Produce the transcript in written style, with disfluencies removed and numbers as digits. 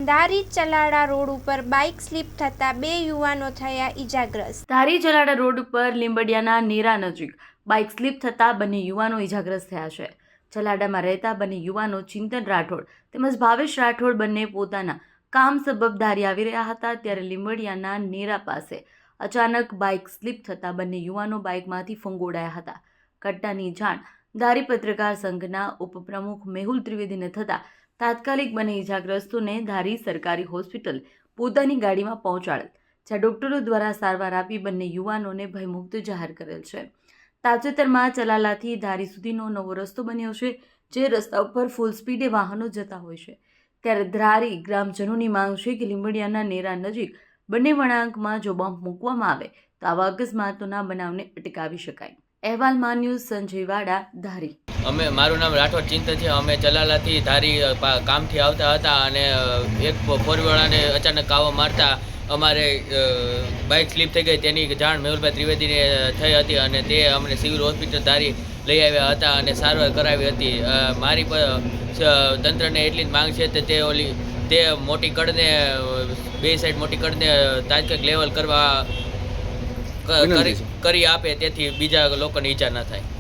ધારી ચલાડા road ઉપર bike slip થતાં બે યુવાનો થયા ઈજાગ્રસ્ત। ધારી ચલાડા રોડ ઉપર લીંબડિયાના નેરા નજીક બાઇક સ્લીપ થતાં બંને યુવાનો ઈજાગ્રસ્ત થયા છે। ચલાડામાં રહેતા બંને યુવાનો ચિંતન રાઠોડ તેમજ ભાવેશ રાઠોડ બંને પોતાના કામ સબબ ધારી આવી રહ્યા હતા ત્યારે લીંબડિયાના નેરા પાસે અચાનક બાઇક સ્લીપ થતાં બંને યુવાનો બાઇકમાંથી ફંગોળાયા હતા। ઘટનાની જાણ ધારી પત્રકાર સંઘના ઉપપ્રમુખ મેહુલ ત્રિવેદીને થતાં તાત્કાલિક બંને ઈજાગ્રસ્તોને ધારી સરકારી હોસ્પિટલ પોતાની ગાડીમાં પહોંચાડેલ, જ્યાં ડોક્ટરો દ્વારા સારવાર આપી બંને યુવાનોને ભયમુક્ત જાહેર કરેલ છે। તાજેતરમાં ચલાલાથી ધારી સુધીનો નવો રસ્તો બન્યો છે, જે રસ્તા ઉપર ફૂલ સ્પીડે વાહનો જતા હોય છે, ત્યારે ધારી ગ્રામજનોની માંગ છે કે લીંબડિયાના નેરા નજીક બંને વળાંકમાં જો બમ્પ મૂકવામાં આવે તો આવા અકસ્માતોના બનાવને અટકાવી શકાય। અહેવાલમાં ન્યૂઝ સંજય વાડા, ધારી। મારું નામ રાઠોડ ચિંતન છે। અમે ચલાલાથી ધારી કામથી આવતા હતા અને એક ફોરવાળાને અચાનક કાવો મારતા અમારે બાઇક સ્લીપ થઈ ગઈ, તેની જાણ મેહુલભાઈ ત્રિવેદીને થઈ હતી અને તે અમને સિવિલ હોસ્પિટલ ધારી લઈ આવ્યા હતા અને સારવાર કરાવી હતી। મારી તંત્રને એટલી જ માંગ છે કે તે મોટી કડને બે સાઈડ મોટી કડને તાત્કાલિક લેવલ કરી આપે, તેથી બીજા લોકોને ઈજા ન થાય।